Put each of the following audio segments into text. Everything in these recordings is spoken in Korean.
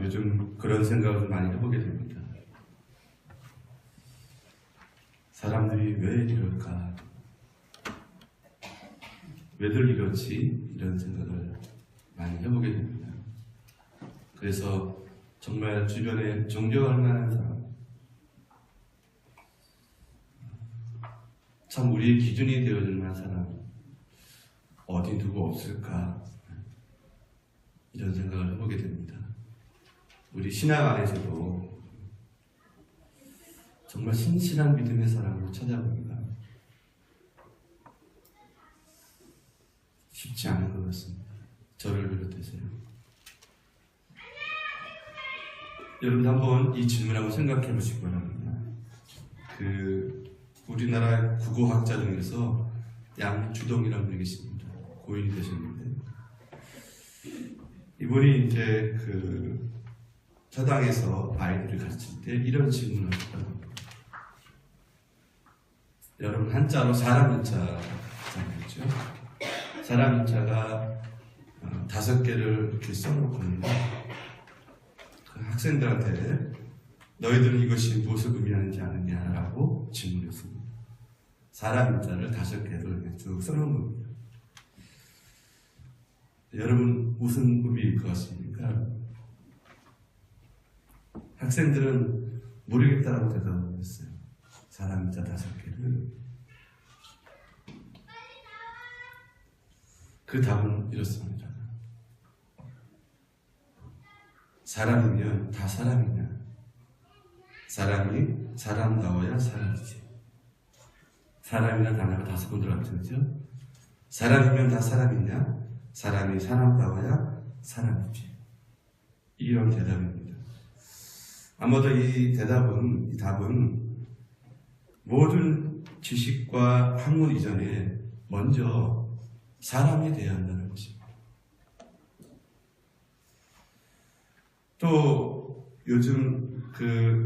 요즘 그런 생각을 많이 해보게 됩니다. 사람들이 왜 이럴까? 왜들 이렇지? 이런 생각을 많이 해보게 됩니다. 그래서 정말 주변에 존경할 만한 사람, 참 우리의 기준이 되어줄 만한 사람 어디 누구 없을까? 이런 생각을 해보게 됩니다. 우리 신앙 안에서도 정말 신실한 믿음의 사람으로 찾아보기가 쉽지 않은 것 같습니다. 저를 비롯해서요. 여러분 한번 이 질문 한번 생각해 보시기 바랍니다. 우리나라 국어학자 중에서 양주동이라는 분이 계십니다. 고인이 되셨는데 이분이 이제 서당에서 아이들을 가르칠 때 이런 질문을 했다고. 여러분 한자로 사람 인자잖아요. 사람 인자가 5개를 이렇게 써놓거든요. 그 학생들한테 너희들은 이것이 무엇을 의미하는지 아느냐라고 질문했습니다. 사람 인자를 5개를 이렇게 쭉 써놓은 겁니다. 여러분 무슨 의미일 것 같습니까? 학생들은 모르겠다라고 대답을 했어요. 사람 인자 5개를. 그 답은 이렇습니다. 사람이면 다 사람이냐? 사람이 사람다워야 사람이지. 사람이라는 단어가 5번 들어갔죠, 그죠? 사람이면 다 사람이냐? 사람이 사람다워야 사람이지. 이런 대답입니다. 아마도 이 답은 모든 지식과 학문 이전에 먼저 사람이 되어야 한다는 것입니다. 또 요즘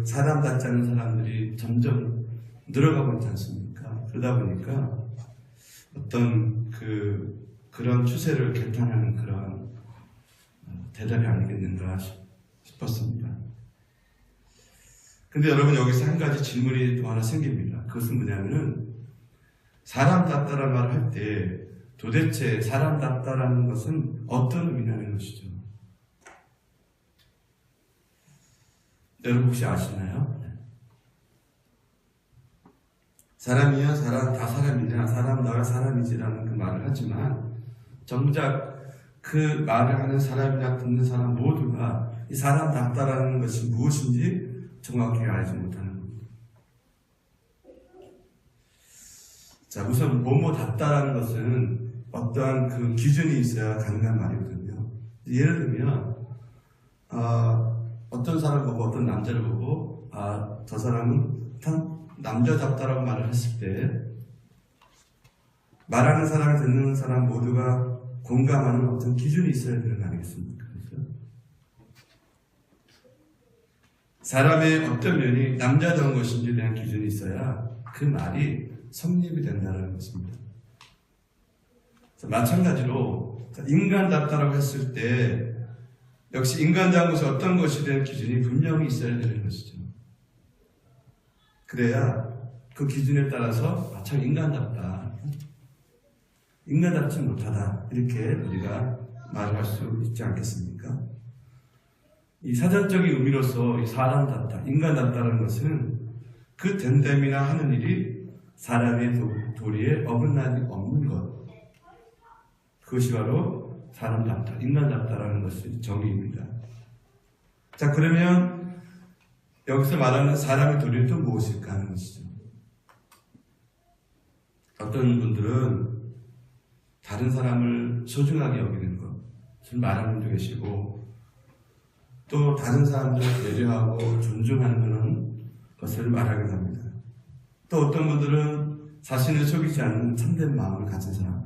사람답지 않은 사람들이 점점 늘어가고 있지 않습니까? 그러다 보니까 어떤 그런 추세를 개탄하는 그런 대답이 아니겠는가 싶었습니다. 근데 여러분 여기서 한 가지 질문이 또 하나 생깁니다. 그것은 뭐냐면은 사람답다라는 말을 할 때 도대체 사람답다라는 것은 어떤 의미냐는 것이죠. 여러분 혹시 아시나요? 사람이야 다 사람이냐 사람다워야 사람이지라는 그 말을 하지만 정작 그 말을 하는 사람이나 듣는 사람 모두가 이 사람답다라는 것이 무엇인지 정확히 알지 못하는 겁니다. 자, 우선 뭐뭐답다라는 것은 어떠한 그 기준이 있어야 가능한 말이거든요. 예를 들면 어떤 사람을 보고 어떤 남자를 보고 저 사람은 참 남자답다라고 말을 했을 때 말하는 사람이 듣는 사람 모두가 공감하는 어떤 기준이 있어야 되는 거 아니겠습니까? 그렇죠? 사람의 어떤 면이 남자다운 것인지에 대한 기준이 있어야 그 말이 성립이 된다는 것입니다. 마찬가지로 인간답다라고 했을 때 역시 인간다운 것이 어떤 것에 대한 기준이 분명히 있어야 되는 것이죠. 그래야 그 기준에 따라서 참 인간답다, 인간답지 못하다 이렇게 우리가 말을 할 수 있지 않겠습니까? 이 사전적인 의미로서 이 사람답다, 인간답다라는 것은 그 됨됨이나 하는 일이 사람의 도리에 어긋남이 없는 것, 그것이 바로 사람답다, 인간답다라는 것이 정의입니다. 자, 그러면 여기서 말하는 사람의 도리는 또 무엇일까 하는 것이죠. 어떤 분들은 다른 사람을 소중하게 여기는 것을 말하는 분도 계시고 또 다른 사람들을 배려하고 존중하는 그런 것을 말하기도 합니다. 또 어떤 분들은 자신을 속이지 않는 참된 마음을 가진 사람,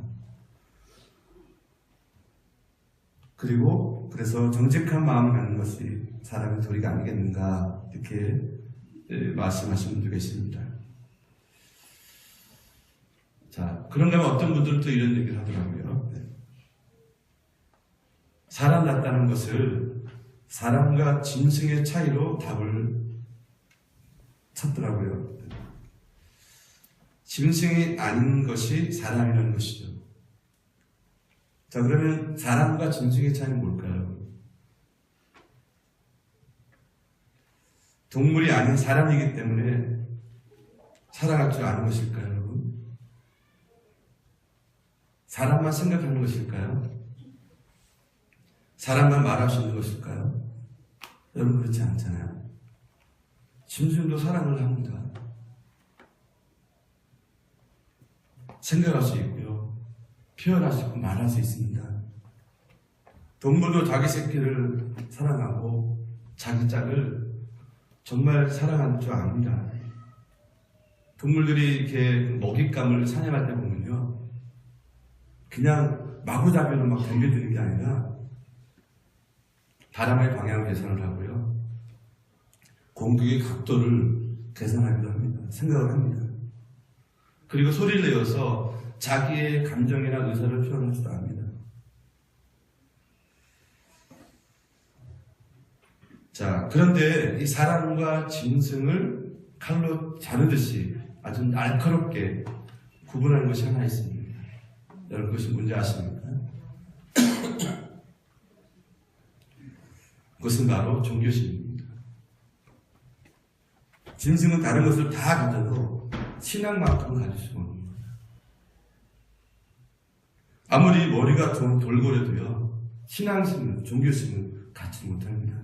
그리고 그래서 정직한 마음을 갖는 것이 사람의 도리가 아니겠는가 이렇게 말씀하시는 분도 계십니다. 자, 그런가 하면 어떤 분들은 또 이런 얘기를 하더라고요. 사람답다는 것을 사람과 짐승의 차이로 답을 찾더라고요. 짐승이 아닌 것이 사람이라는 것이죠. 자, 그러면 사람과 짐승의 차이는 뭘까요? 동물이 아닌 사람이기 때문에 살아갈 줄 아는 것일까요, 여러분? 사람만 생각하는 것일까요? 사람만 말할 수 있는 것일까요? 여러분, 그렇지 않잖아요. 짐승도 사랑을 합니다. 생각할 수 있고요. 표현할 수 있고 말할 수 있습니다. 동물도 자기 새끼를 사랑하고 자기 짝을 정말 사랑하는 줄 압니다. 동물들이 이렇게 먹잇감을 사냥할 때 보면요. 그냥 마구잡이로 막 덤벼드는 게 아니라 바람의 방향을 계산을 하고요. 공격의 각도를 계산하기도 합니다. 생각을 합니다. 그리고 소리를 내어서 자기의 감정이나 의사를 표현하지도 합니다. 자, 그런데 이 사람과 짐승을 칼로 자르듯이 아주 날카롭게 구분하는 것이 하나 있습니다. 여러분, 그것이 뭔지 아십니까? 그것은 바로 종교심입니다. 짐승은 다른 것을 다 가져도 신앙만큼은 가질 수가 없는 거예요. 아무리 머리가 돌고래도요, 신앙심은, 종교심은 갖지 못합니다.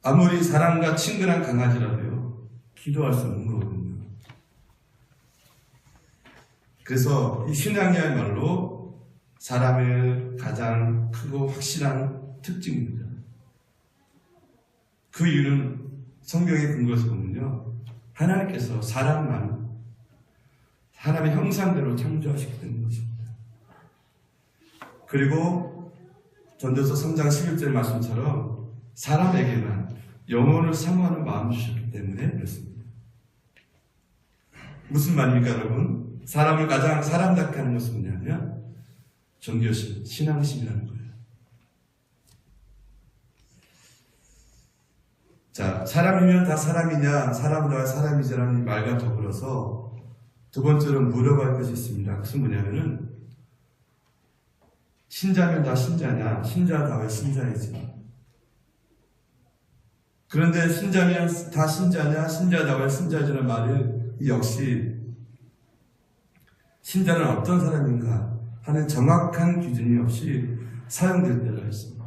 아무리 사랑과 친근한 강아지라도요, 기도할 수 없는 거거든요. 그래서 이 신앙이야말로 사람의 가장 크고 확실한 특징입니다. 그 이유는 성경의 근거에서 보면요, 하나님께서 사람만 하나님의 형상대로 창조하시기 때문인 것입니다. 그리고 전도서 3장 11절 말씀처럼 사람에게만 영혼을 사모하는 마음을 주셨기 때문에 그렇습니다. 무슨 말입니까, 여러분? 사람을 가장 사람답게 하는 것은 뭐냐면 종교심, 신앙심이라는 거예요. 자, 사람이면 다 사람이냐, 사람과 사람이자라는 말과 더불어서 두 번째로 물어볼 것이 있습니다. 그것은 뭐냐면은 신자면 다 신자냐, 신자다왜 신자이지? 그런데 신자면 다 신자냐, 신자다왜 신자이라는 말은 역시 신자는 어떤 사람인가 하는 정확한 기준이 없이 사용될 때가 있습니다.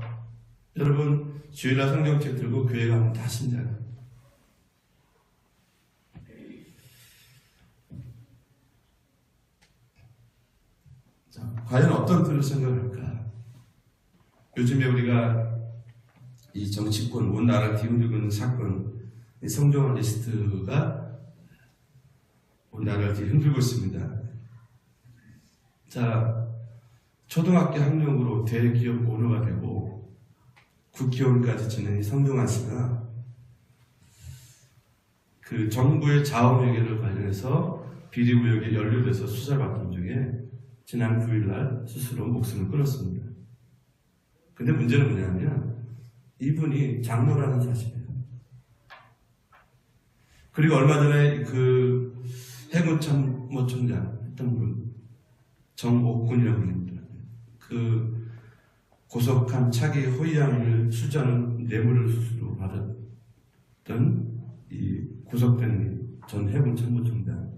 여러분, 주일날 성경책 들고 교회 가면 다 신자예요. 자, 과연 어떤 뜻을 생각할까? 요즘에 우리가 이 정치권, 온 나라를 뒤흔들고 있는 사건, 이 성종원 리스트가 온 나라를 뒤흔들고 있습니다. 자, 초등학교 학력으로 대기업 오너가 되고 국회의원까지 지낸 이 성종환 씨가 그 정부의 자원회계를 관련해서 비리 의혹에 연루돼서 수사받던 중에 지난 9일날 스스로 목숨을 끊었습니다. 근데 문제는 뭐냐면 이분이 장로라는 사실이에요. 그리고 얼마 전에 그 해군 참모총장 했던 분, 정옥군이라고 합니다. 그 고속한 차기 호위함을 수전 뇌물을 수수로 받았던 이 구속된 전 해군 참모총장,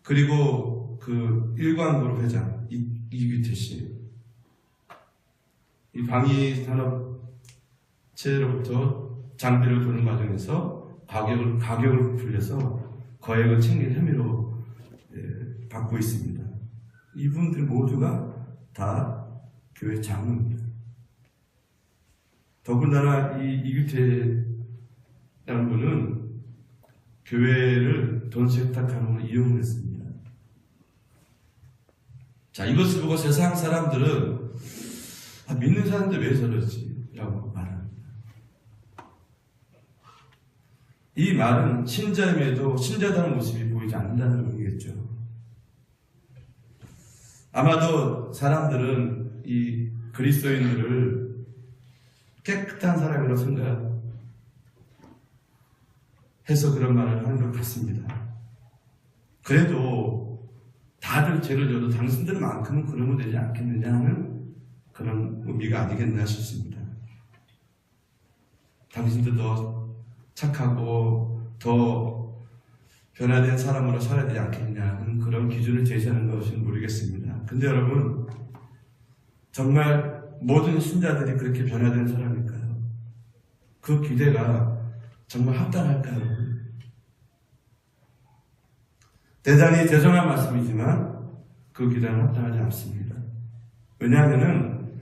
그리고 그 일광그룹 회장 이규태 씨, 이 방위산업체로부터 장비를 도는 과정에서 가격을 불려서 거액을 챙긴 혐의로 받고 있습니다. 이분들 모두가 다 교회 장로입니다. 더군다나 이 이규태라는 분은 교회를 돈 세탁하는 걸 이용을 했습니다. 자, 이것을 보고 세상 사람들은 믿는 사람들 왜 저러지? 라고 말합니다. 이 말은 신자임에도 신자다운 모습이 보이지 않는다는 의미겠죠. 아마도 사람들은 이 그리스도인들을 깨끗한 사람이라고 생각해서 그런 말을 하는 것 같습니다. 그래도 다들 죄를 져도 당신들만큼은 그러면 되지 않겠느냐 하는 그런 의미가 아니겠나 싶습니다. 당신도 더 착하고 더 변화된 사람으로 살아야 되지 않겠느냐는 그런 기준을 제시하는 것은 모르겠습니다. 근데 여러분, 정말 모든 신자들이 그렇게 변화된 사람일까요? 그 기대가 정말 합당할까요? 대단히 죄송한 말씀이지만 그 기대는 합당하지 않습니다. 왜냐하면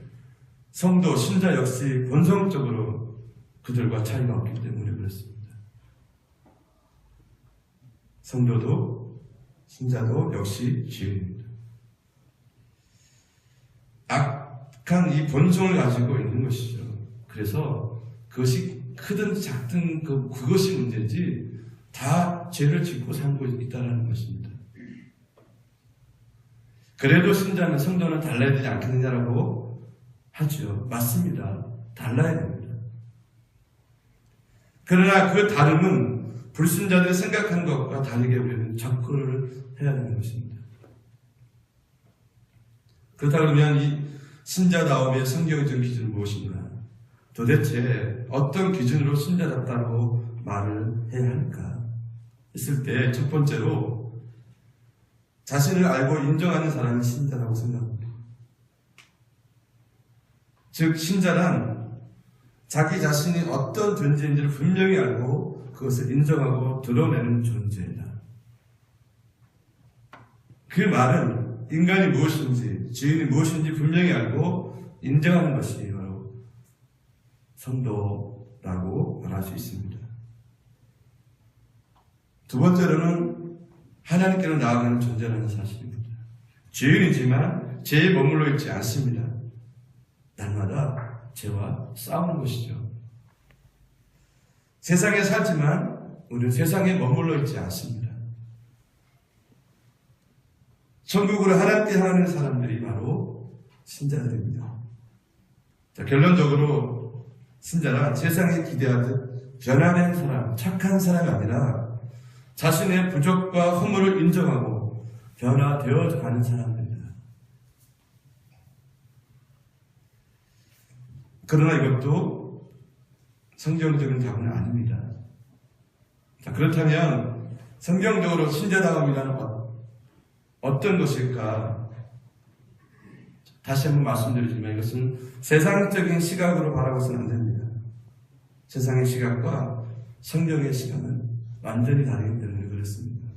성도, 신자 역시 본성적으로 그들과 차이가 없기 때문에 그렇습니다. 성도도 신자도 역시 죄인입니다. 악한 이 본성을 가지고 있는 것이죠. 그래서 그것이 크든 작든 그것이 문제지 다 죄를 짓고 살고 있다는 것입니다. 그래도 신자는 성도는 달라야 되지 않겠느냐라고 하죠. 맞습니다. 달라야 됩니다. 그러나 그 다름은 불신자들이 생각하는 것과 다르게 우리는 접근을 해야 되는 것입니다. 그렇다 그러면 이 신자다움의 성경적인 기준은 무엇인가? 도대체 어떤 기준으로 신자답다고 말을 해야 할까? 했을 때 첫 번째로 자신을 알고 인정하는 사람이 신자라고 생각합니다. 즉 신자란 자기 자신이 어떤 존재인지를 분명히 알고 그것을 인정하고 드러내는 존재이다. 그 말은 인간이 무엇인지 죄인이 무엇인지 분명히 알고 인정하는 것이 바로 성도라고 말할 수 있습니다. 두 번째로는 하나님께로 나아가는 존재라는 사실입니다. 죄인이지만 죄에 머물러 있지 않습니다. 날마다 죄와 싸우는 것이죠. 세상에 살지만 우리는 세상에 머물러 있지 않습니다. 천국으로 하나님께 향하는 사람들이 바로 신자들입니다. 자, 결론적으로 신자란 세상에 기대하듯 변화된 사람, 착한 사람이 아니라 자신의 부족과 허물을 인정하고 변화되어 가는 사람입니다. 그러나 이것도 성경적인 답은 아닙니다. 자, 그렇다면 성경적으로 신자다움이라는 어떤 것일까? 다시 한번 말씀드리지만 이것은 세상적인 시각으로 바라봐서는 안 됩니다. 세상의 시각과 성경의 시각은 완전히 다르기 때문에 그렇습니다.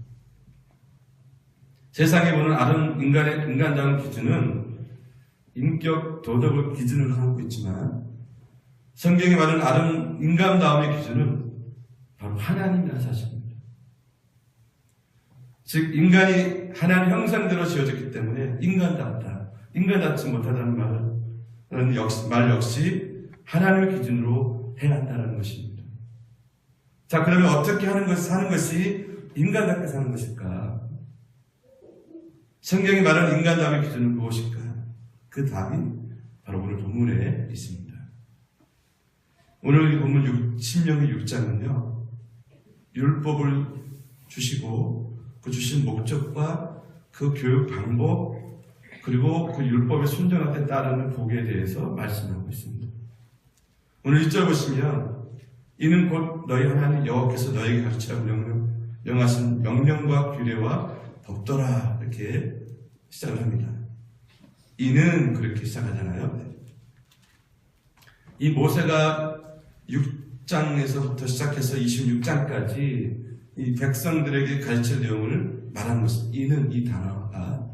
세상에 보는 다른 인간적인 기준은 인격, 도덕을 기준으로 삼고 있지만 성경이 말하는 다른 인간다움의 기준은 바로 하나님이라는 사실입니다. 즉 인간이 하나님 형상대로 지어졌기 때문에 인간답다, 인간답지 못하다는 말 역시 하나님의 기준으로 해야 한다는 것입니다. 자, 그러면 어떻게 사는 것이 인간답게 사는 것일까? 성경이 말하는 인간다움의 기준은 무엇일까? 그 답이 바로 오늘 본문에 있습니다. 오늘 이 본문 신명기 6장은요, 율법을 주시고 그 주신 목적과 그 교육 방법 그리고 그 율법에 순종하게 따르는 복에 대해서 말씀하고 있습니다. 오늘 1절 보시면 이는 곧 너희 하나님 여호와께서 너희에게 가르치라고 명하신 명령과 규례와 법도라 이렇게 시작을 합니다. 이는 그렇게 시작하잖아요. 이 모세가 6장에서부터 시작해서 26장까지 이 백성들에게 가르칠 내용을 말하는 것입니다. 이는 이 단어가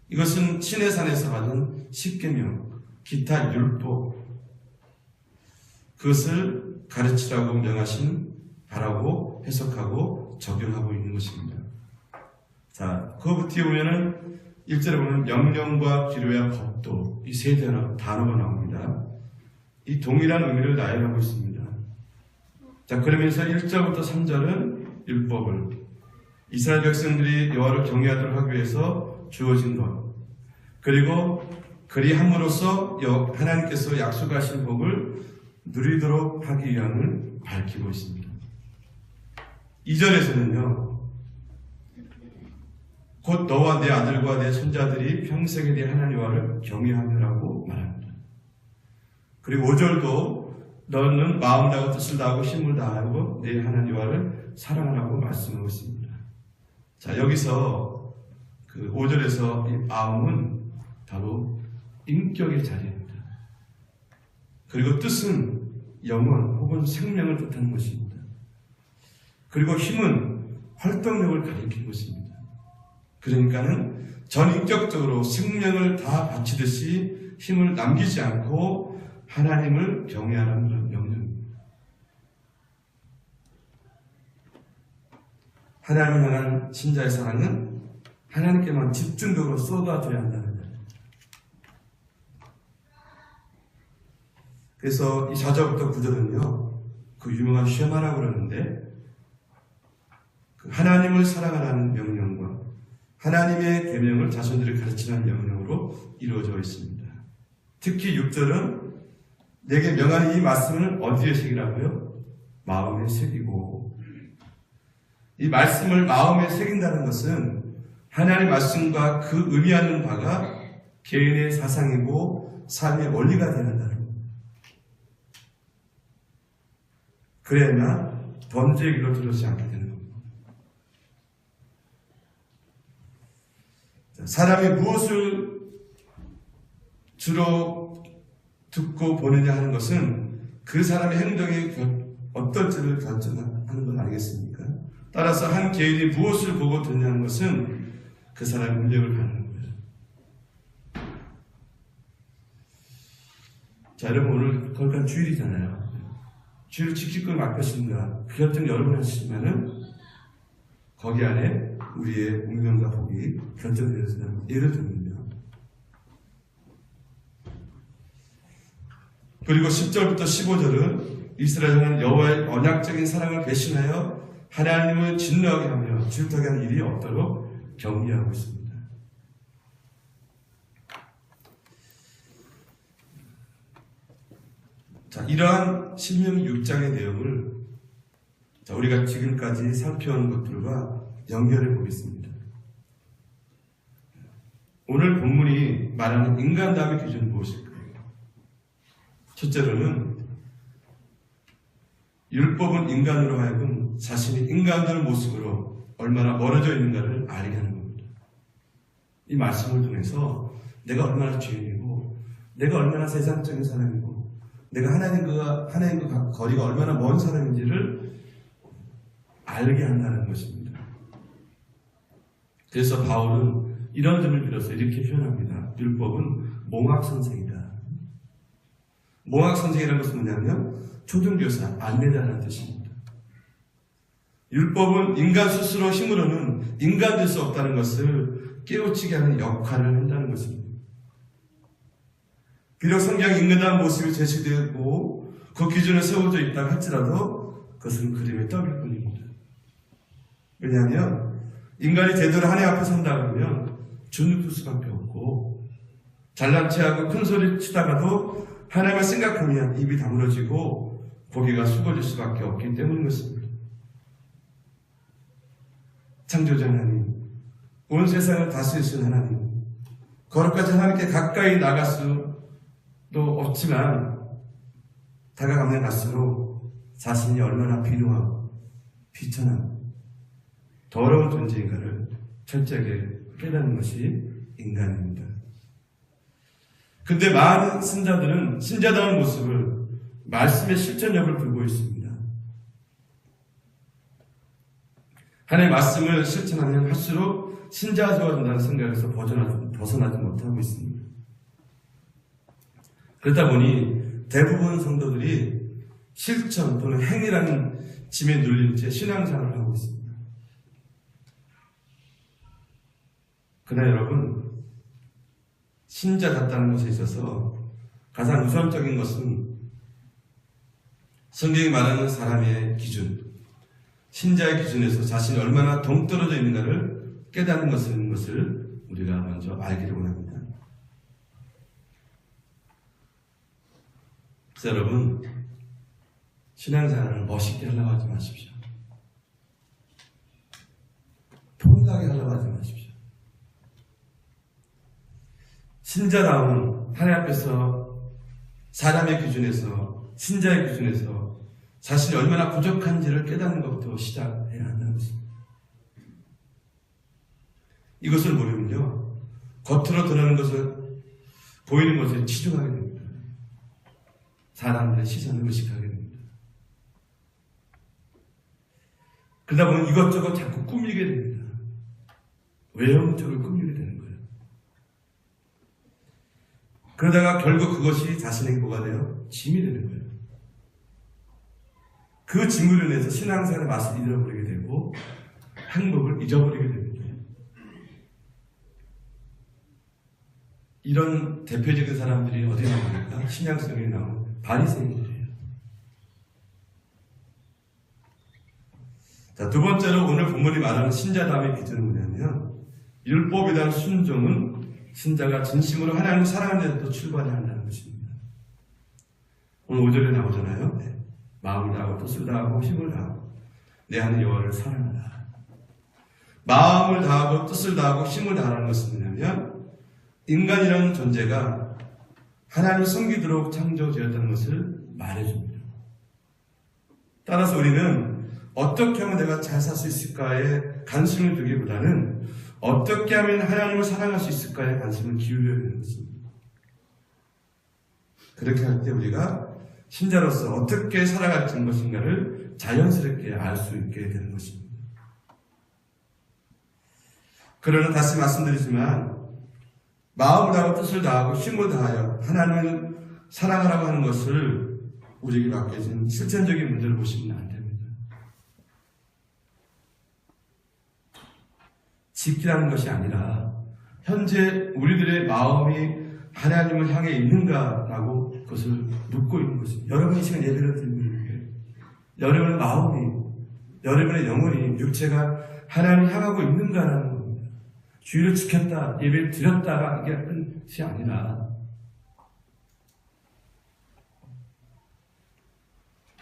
이것은 시내산에서 받은 십계명, 기타 율법 그것을 가르치라고 명하신 바라고 해석하고 적용하고 있는 것입니다. 자, 그 뒤에 보면은 1절에 보면 명령과 규례와 법도 이 세 단어가 나옵니다. 이 동일한 의미를 나열하고 있습니다. 자, 그러면서 1절부터 3절은 율법을 이스라엘 백성들이 여호와를 경외하도록 하기 위해서 주어진 것, 그리고 그리함으로써 하나님께서 약속하신 복을 누리도록 하기 위함을 밝히고 있습니다. 2절에서는요, 곧 너와 내 아들과 내 손자들이 평생에 네 하나님과를 경외하느라고 말합니다. 그리고 5절도 너는 마음 다하고 뜻을 다하고 힘을 다하고 내 하나님과를 사랑하라고 말씀하고 있습니다. 자, 여기서 그 5절에서 이 마음은 바로 인격의 자리입니다. 그리고 뜻은 영혼 혹은 생명을 뜻하는 것입니다. 그리고 힘은 활동력을 가리키는 것입니다. 그러니까는 전인격적으로 생명을 다 바치듯이 힘을 남기지 않고 하나님을 경외하라는 그런 명령입니다. 하나님을 향한 신자의 사랑은 하나님께만 집중적으로 쏟아져야 한다는 거예요. 그래서 이 4절부터 9절은요, 그 유명한 쉐마라고 그러는데, 그 하나님을 사랑하라는 명령과 하나님의 계명을 자손들을 가르치는 명령으로 이루어져 있습니다. 특히 6절은 내게 명하는 이 말씀을 어디에 새기라고요? 마음에 새기고, 이 말씀을 마음에 새긴다는 것은 하나님의 말씀과 그 의미하는 바가 개인의 사상이고 삶의 원리가 되는 다는 겁니다. 그래야 번제의 길로 들어오지 않게 되는 겁니다. 사람이 무엇을 주로 듣고 보느냐 하는 것은 그 사람의 행동이 어떨지를 결정하는 건 아니겠습니까? 따라서 한 개인이 무엇을 보고 듣냐는 것은 그 사람의 능력을 가르는 거예요. 자, 여러분 오늘 거룩한 주일이잖아요. 주일을 지킬 걸 맡겼습니다. 그 결정 여러분이 하시면은 거기 안에 우리의 운명과 복이 결정되어서는 예를 들면요. 그리고 10절부터 15절은 이스라엘은 여호와의 언약적인 사랑을 배신하여 하나님을 진노하게 하며 질투하게 하는 일이 없도록 격려하고 있습니다. 자, 이러한 신명기 6장의 내용을 우리가 지금까지 살펴온 것들과 연결해 보겠습니다. 오늘 본문이 말하는 인간다움의 기준은 무엇일까요? 첫째로는 율법은 인간으로 하여금 자신이 인간의 모습으로 얼마나 멀어져 있는가를 알게 하는 겁니다. 이 말씀을 통해서 내가 얼마나 죄인이고 내가 얼마나 세상적인 사람이고 내가 하나님과 거리가 얼마나 먼 사람인지를 알게 한다는 것입니다. 그래서 바울은 이런 점을 빌어서 이렇게 표현합니다. 율법은 몽학선생이다. 몽학선생이라는 것은 뭐냐면 초등교사, 안내자라는 뜻입니다. 율법은 인간 스스로 힘으로는 인간 될 수 없다는 것을 깨우치게 하는 역할을 한다는 것입니다. 비록 성경에 인간다운 모습이 제시되고 그 기준에 세워져 있다고 할지라도 그것은 그림의 떡일 뿐입니다. 왜냐하면 인간이 제대로 하나님 앞에 선다 그러면 주눅들 수밖에 없고 잘난 체하고 큰 소리 치다가도 하나님을 생각하면 입이 다물어지고 고개가 숙어질 수밖에 없기 때문인 것입니다. 창조자 하나님, 온 세상을 다스리신 하나님, 거룩하신 하나님께 가까이 나갈 수도 없지만 다가가면 갈수록 자신이 얼마나 비누하고 비천하고 더러운 존재인가를 철저하게 깨닫는 것이 인간입니다. 근데 많은 신자들은 신자다운 모습을 말씀의 실천력을 두고 있습니다. 하나님의 말씀을 실천하면 할수록 신자가 좋아진다는 생각에서 벗어나지 못하고 있습니다. 그러다 보니 대부분 성도들이 실천 또는 행위라는 짐에 눌린 채 신앙생활을 하고 있습니다. 그러나 여러분, 신자답다는 것에 있어서 가장 우선적인 것은 성경이 말하는 사람의 기준, 신자의 기준에서 자신이 얼마나 동떨어져 있는가를 깨닫는 것을 우리가 먼저 알기를 원합니다. 그래서 여러분, 신앙생활을 멋있게 하려고 하지 마십시오. 폼나게 하려고 하지 마십시오. 신자다운 하나님 앞에서 사람의 기준에서, 신자의 기준에서 자신이 얼마나 부족한지를 깨닫는 것부터 시작해야 한다는 것입니다. 이것을 모르면요, 겉으로 드러나는 것을, 보이는 것에 치중하게 됩니다. 사람들의 시선을 의식하게 됩니다. 그러다 보면 이것저것 자꾸 꾸미게 됩니다. 외형적으로 꾸미게 되는 거예요. 그러다가 결국 그것이 자신에게 뭐가 돼요? 짐이 되는 거예요. 그 짐으로 인해서 신앙생활의 맛을 잃어버리게 되고 행복을 잊어버리게 됩니다. 이런 대표적인 사람들이 어디 나옵니까? 신약성경에 나온 바리새인들이에요. 자, 두 번째로 오늘 본문이 말하는 신자다움의 기준은 뭐냐면, 율법에 대한 순종은 신자가 진심으로 하나님을 사랑하는 데서 출발해야 한다는 것입니다. 오늘 5절에 나오잖아요. 네. 마음을 다하고 뜻을 다하고 힘을 다하고 내 하나님 여호와를 사랑하라. 마음을 다하고 뜻을 다하고 힘을 다하는 것은 뭐냐면, 인간이라는 존재가 하나님을 섬기도록 창조되었다는 것을 말해줍니다. 따라서 우리는 어떻게 하면 내가 잘 살 수 있을까에 관심을 두기보다는 어떻게 하면 하나님을 사랑할 수 있을까에 관심을 기울여야 되는 것입니다. 그렇게 할 때 우리가 신자로서 어떻게 살아갈 것인가를 자연스럽게 알 수 있게 되는 것입니다. 그러나 다시 말씀드리지만, 마음을 다하고 뜻을 다하고 힘을 다하여 하나님을 사랑하라고 하는 것을 우리에게 맡겨진 실천적인 문제를 보시면 안 됩니다. 지키라는 것이 아니라 현재 우리들의 마음이 하나님을 향해 있는가라고 그것을 묻고 있는 것입니다. 여러분이 지금 예배를 드리고 있는 게 여러분의 마음이, 여러분의 영혼이, 육체가 하나님을 향하고 있는가라는 겁니다. 주의를 지켰다, 예배를 드렸다가 이게 끝이 아니라,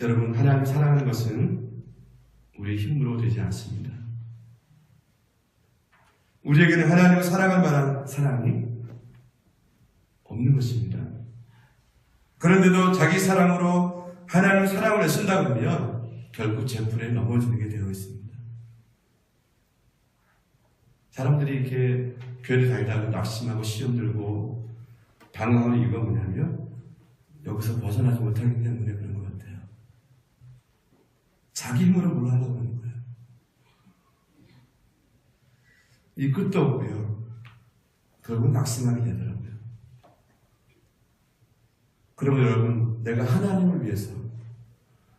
여러분, 하나님을 사랑하는 것은 우리의 힘으로 되지 않습니다. 우리에게는 하나님을 사랑할 만한 사랑이 없는 것입니다. 그런데도 자기 사랑으로 하나님을 사랑을 애쓴다 그러면 결국 제풀에 넘어지게 되어 있습니다. 사람들이 이렇게 교회를 다니다가 낙심하고 시험 들고 방황하는 이유가 뭐냐면 여기서 벗어나지 못하기 때문에 그런 것 같아요. 자기 힘으로 뭘 하려고 하는 거예요. 이 끝도 없고요. 결국 낙심하게 되더라고요. 그러면 여러분, 내가 하나님을 위해서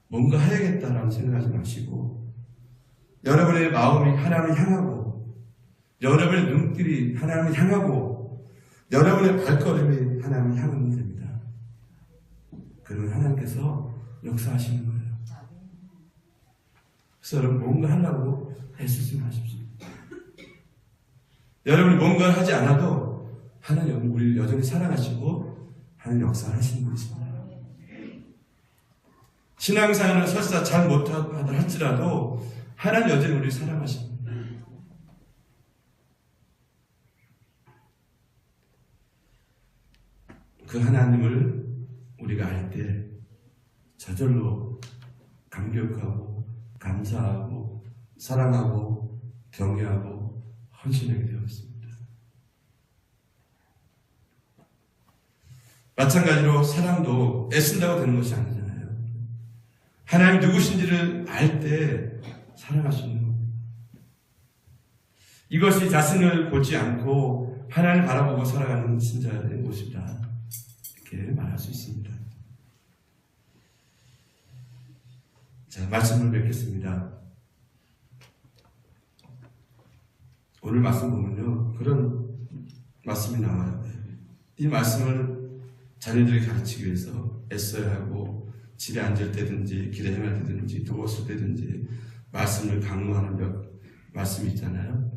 뭔가 해야겠다라는 생각하지 마시고, 여러분의 마음이 하나님을 향하고, 여러분의 눈길이 하나님을 향하고, 여러분의 발걸음이 하나님을 향하면 됩니다. 그러면 하나님께서 역사하시는 거예요. 그래서 여러분, 뭔가 하려고 애쓰지 마십시오. 여러분이 뭔가를 하지 않아도 하나님 우리를 여전히 사랑하시고 하나님 역사를 하시는 분이십니다. 신앙생활을 설사 잘 못하다 할지라도 하나님 여전히 우리를 사랑하십니다. 그 하나님을 우리가 알 때 저절로 감격하고 감사하고 사랑하고 경외하고 헌신하게 되었습니다. 마찬가지로 사랑도 애쓴다고 되는 것이 아니잖아요. 하나님 누구신지를 알 때 사랑할 수 있는 겁니다. 이것이 자신을 보지 않고 하나님을 바라보고 살아가는 신자의 모습이다, 이렇게 말할 수 있습니다. 자, 말씀을 맺겠습니다. 오늘 말씀 보면요, 그런 말씀이 나와요. 이 말씀을 자녀들이 가르치기 위해서 애써야 하고, 집에 앉을 때든지 길에 행할 때든지 누웠을 때든지 말씀을 강조하는 몇 말씀이 있잖아요.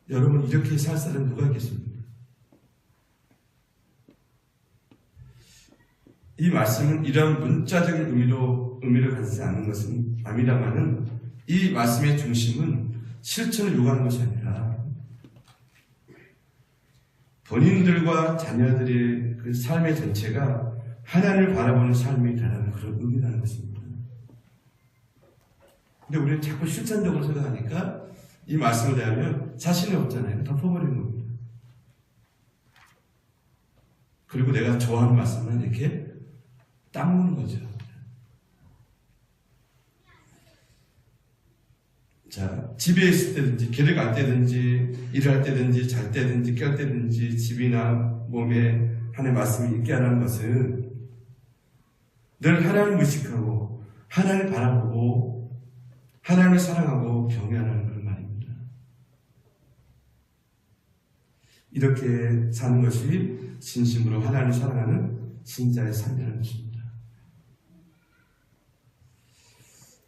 여러분, 이렇게 살 사람 누가 있겠습니까? 이 말씀은 이런 문자적인 의미를 가지지 않는 것은 아니다마는 이 말씀의 중심은 실천을 요구하는 것이 아니라 본인들과 자녀들의 그 삶의 전체가 하나님을 바라보는 삶이 되라는 그런 의미라는 것입니다. 근데 우리는 자꾸 실천적으로 생각하니까 이 말씀을 대하면 자신이 없잖아요. 덮어버리는 겁니다. 그리고 내가 좋아하는 말씀은 이렇게 닦는 거죠. 자, 집에 있을 때든지, 길을 갈 때든지, 일을 할 때든지, 잘 때든지, 깰 때든지, 집이나 몸에 하나님의 말씀이 있게 하라는 것은 늘 하나님을 의식하고, 하나님을 바라보고, 하나님을 사랑하고 경외하는 그런 말입니다. 이렇게 사는 것이 진심으로 하나님을 사랑하는 신자의 삶이라는 것입니다.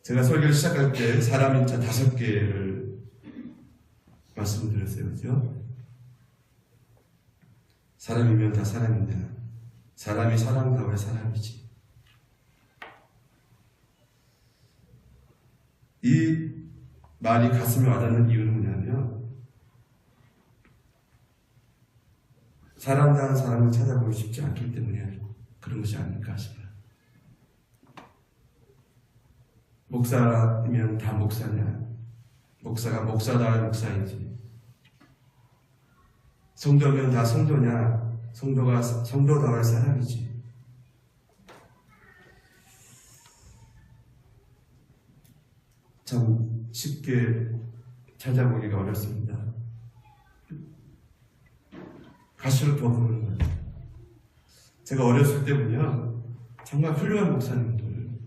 제가 설교를 시작할 때 사람 인자 5개를 말씀드렸어요. 그죠? 사람이면 다 사람이냐. 사람이 사람다워야 사람이지. 이 말이 가슴에 와닿는 이유는 뭐냐면 사람다운 사람을 찾아보기 쉽지 않기 때문에 그런 것이 아닐까 싶어요. 목사면 다 목사냐? 목사가 목사다워야 목사이지. 성도면 다 성도냐? 성도가 성도다워야 사람이지. 참 쉽게 찾아보기가 어렵습니다. 갈수록 더 그러는 거예요. 제가 어렸을 때 보면 정말 훌륭한 목사님들,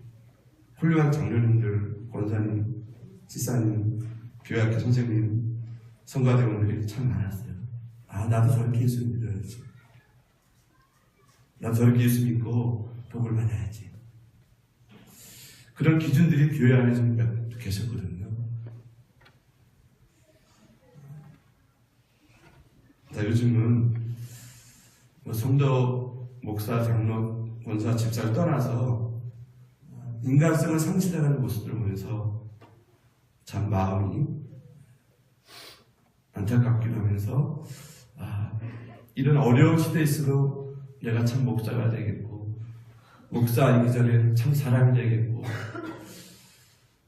훌륭한 장로님들, 권사님, 지사님, 교회학교 선생님, 성가대원들이 참 많았어요. 아, 나도 저렇게 예수 믿어야지. 나도 저렇게 예수 믿고 복을 받아야지. 그런 기준들이 교회 안에 좀 계셨거든요. 자, 요즘은 성도, 목사, 장로, 권사, 집사를 떠나서 인간성을 상실하는 모습들을 보면서 참 마음이 안타깝기도 하면서 이런 어려운 시대일수록 내가 참 목사가 되겠고 목사이기 전에 참 사람이 되겠고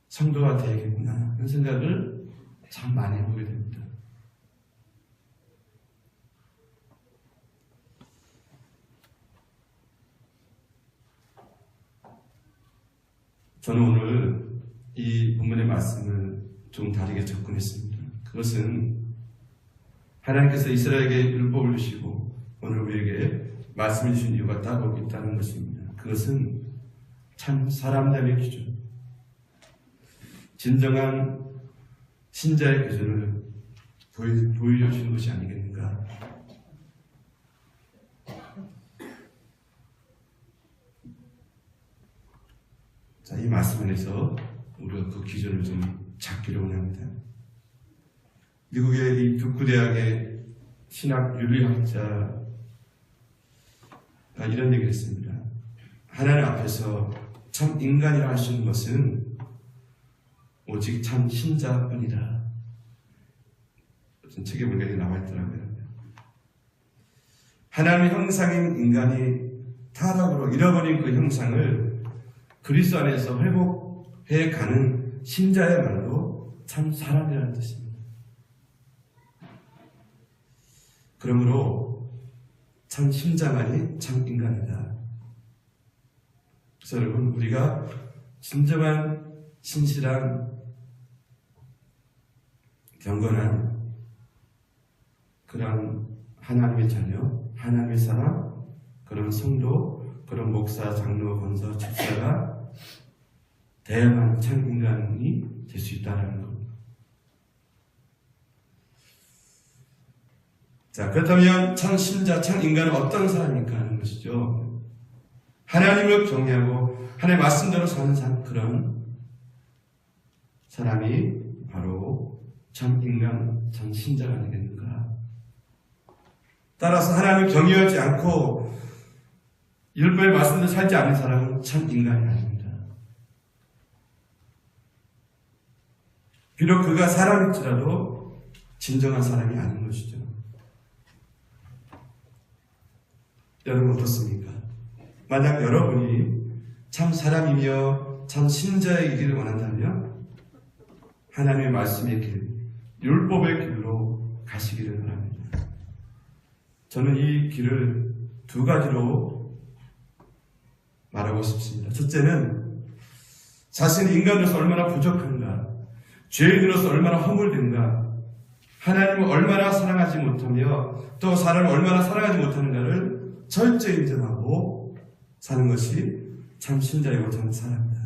성도가 되겠구나 그런 생각을 참 많이 해보게 됩니다. 저는 오늘 이 본문의 말씀을 좀 다르게 접근했습니다. 그것은 하나님께서 이스라엘에게 율법을 주시고 오늘 우리에게 말씀을 주신 이유가 따로 있다는 것입니다. 그것은 참 사람됨의 기준, 진정한 신자의 기준을 보여주시는 것이 아니겠는가. 자, 이 말씀 안에서 우리가 그 기준을 좀 찾기를 원합니다. 미국의 이 듀크 대학의 신학 윤리학자가 이런 얘기를 했습니다. 하나님 앞에서 참 인간이라 할 수 있는 것은 오직 참 신자뿐이다. 책에 보면 나와 있더라고요. 하나님의 형상인 인간이 타락으로 잃어버린 그 형상을 그리스도 안에서 회복해 가는 신자야말로 참 사람이라는 뜻입니다. 그러므로 참 신자만이 참 인간이다. 그래서 여러분, 우리가 진정한 신실한 경건한 그런 하나님의 자녀, 하나님의 사람, 그런 성도, 그런 목사, 장로, 권사, 집사가 대야만 참 인간이 될 수 있다는 겁니다. 자, 그렇다면 참 신자, 참 인간은 어떤 사람일까 하는 것이죠. 하나님을 경외하고 하나님의 말씀대로 사는 사람, 그런 사람이 바로 참 인간, 참 신자가 아니겠는가. 따라서 하나님을 경외하지 않고 율법의 말씀대로 살지 않는 사람은 참 인간이 아닙니다. 비록 그가 사람일지라도 진정한 사람이 아닌 것이죠. 여러분 어떻습니까? 만약 여러분이 참 사람이며 참 신자이기를 원한다면 하나님의 말씀의 길, 율법의 길로 가시기를 바랍니다. 저는 이 길을 두 가지로 말하고 싶습니다. 첫째는 자신이 인간으로서 얼마나 부족한가, 죄인으로서 얼마나 허물된가, 하나님을 얼마나 사랑하지 못하며 또 사람을 얼마나 사랑하지 못하는가를 철저히 인정하고 사는 것이 참 신자이고 참 사람이다.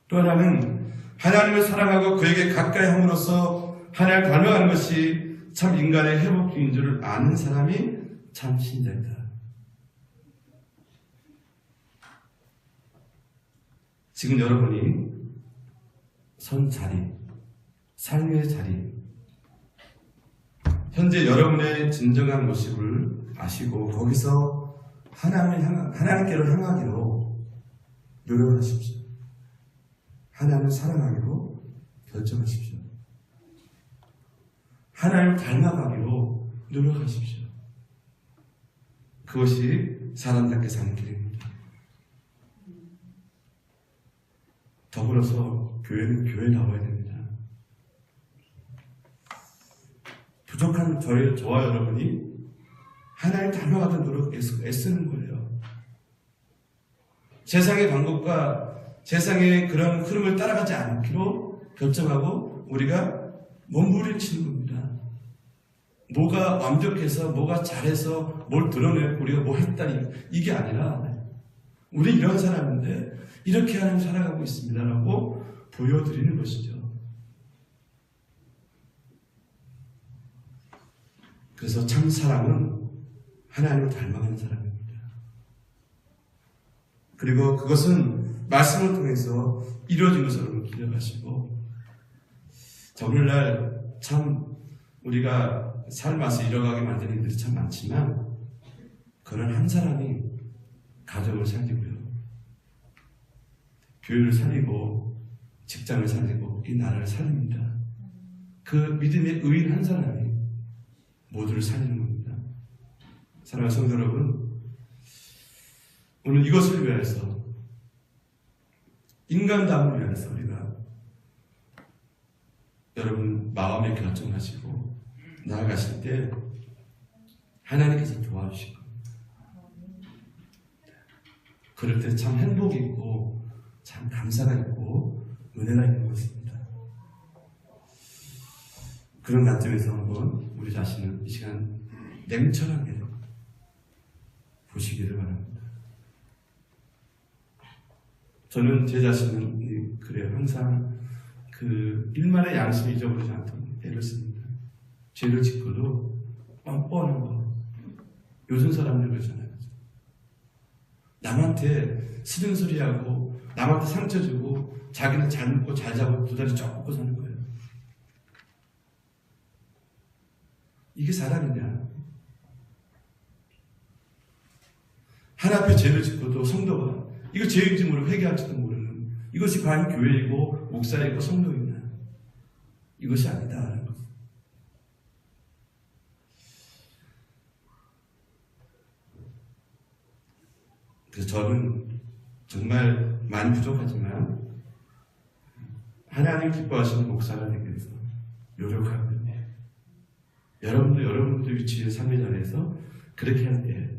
또 하나는 하나님을 사랑하고 그에게 가까이 함으로써 하나님을 닮아가는 것이 참 인간의 회복주의인 줄 아는 사람이 참 신자이다. 지금 여러분이 선 자리, 삶의 자리, 현재 여러분의 진정한 모습을 아시고 거기서 하나님께로 향하기로 노력하십시오. 하나님을 사랑하기로 결정하십시오. 하나님을 닮아가기로 노력하십시오. 그것이 사람답게 사는 길입니다. 더불어서 교회는 교회에 나와야 됩니다. 부족한 저와 여러분이 하나님 닮아가는 노력 애쓰는 거예요. 세상의 방법과 세상의 그런 흐름을 따라가지 않기로 결정하고 우리가 몸부림치는 겁니다. 뭐가 완벽해서 뭐가 잘해서 뭘 드러내고 우리가 뭐 했다니 이게 아니라 우리 이런 사람인데 이렇게 하나님 살아가고 있습니다라고 보여드리는 것이죠. 그래서 참 사랑은 하나님을 닮아가는 사람입니다. 그리고 그것은 말씀을 통해서 이루어진 것을 여러분 기억하시고 오늘날 참 우리가 삶맛을 잃어가게 만드는 일들이 참 많지만 그런 한 사람이 가정을 살리고요. 교회를 살리고 직장을 살리고 이 나라를 살립니다. 그 믿음의 의인 한 사람이 모두를 살리는 겁니다. 사랑하는 성도 여러분, 오늘 이것을 위해서 인간다움을 위해서 우리가 여러분 마음에 결정하시고 나아가실 때 하나님께서 도와주시고 그럴 때 참 행복이 있고 참 감사가 있고 은혜가 있는 것입니다. 그런 관점에서 한번 우리 자신을 이 시간 냉철하게 보시기를 바랍니다. 저는 제 자신은 그래요. 항상 그 일만의 양심이 잊어버리지 않도록 애를 씁니다. 죄를 짓고도 뻔뻔한 거. 요즘 사람들 그러잖아요. 남한테 싫은 소리하고 남한테 상처 주고 자기는 잘 먹고 잘 자고 두 다리 쭉 뻗고 사는 거예요. 이게 사람이냐? 하나 앞에 죄를 짓고도 성도가 이거 죄인지 모르고 회개할지도 모르는 이것이 과연 교회이고 목사이고 성도이냐? 이것이 아니다라는 것. 그래서 저는 정말 많이 부족하지만 하나님 기뻐하시는 목사가 되기 위해서 노력하거든요. 여러분도 여러분들 위치의 삶의 자리에서 그렇게 할 때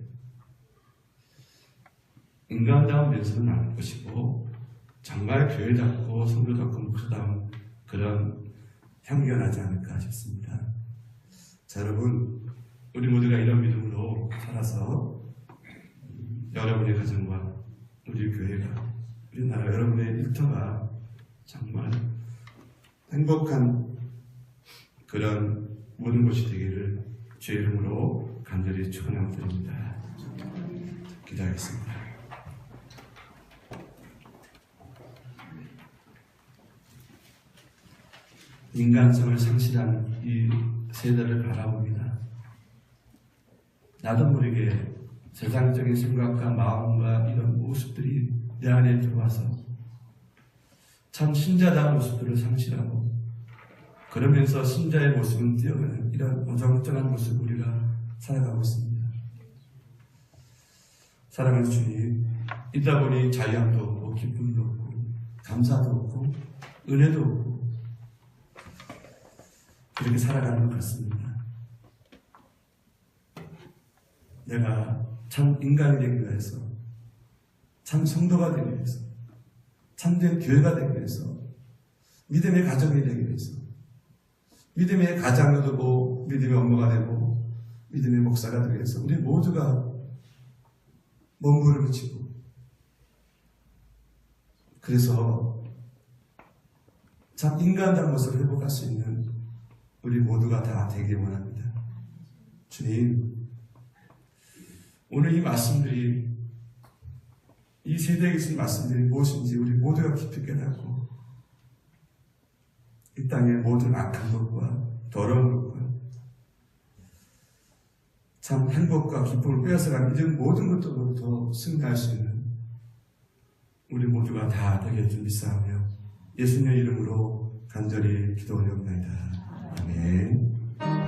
인간다운 면서는 아닐 것이고 정말 교회답고 성도답고 목사다운 그런 향기가 나지 않을까 싶습니다. 자, 여러분 우리 모두가 이런 믿음으로 살아서 여러분의 가정과 우리 교회가 우리나라 여러분의 일터가 정말 행복한 그런 모든 것이 되기를 주의 이름으로 간절히 축원드립니다. 기도하겠습니다. 인간성을 상실한 이 세대를 바라봅니다. 나도 모르게 세상적인 생각과 마음과 이런 모습들이 내 안에 들어와서 참 신자다운 모습들을 상실하고 그러면서 신자의 모습은 뛰어가는 이런 어정쩡한 모습을 우리가 살아가고 있습니다. 사랑하는 주님, 이다 보니 자유함도 없고 기쁨도 없고 감사도 없고 은혜도 없고 그렇게 살아가는 것 같습니다. 내가 참 인간이 되기 위해서, 참 성도가 되기 위해서, 참된 교회가 되기 위해서, 믿음의 가정이 되기 위해서, 믿음의 가장도 되고 믿음의 엄마가 되고 믿음의 목사가 되기 위해서 우리 모두가 몸부림치고, 그래서 참 인간다운 모습을 회복할 수 있는 우리 모두가 다 되길 원합니다. 주님, 오늘 이 말씀들이, 이 세대에 계신 말씀들이 무엇인지 우리 모두가 깊이 깨닫고 이 땅의 모든 악한 것과 더러운 것과 참 행복과 기쁨을 빼앗아가는 이런 모든 것들로부터 승리할 수 있는 우리 모두가 다 되게 해준 믿사오며 예수님의 이름으로 간절히 기도하옵나이다. 아멘.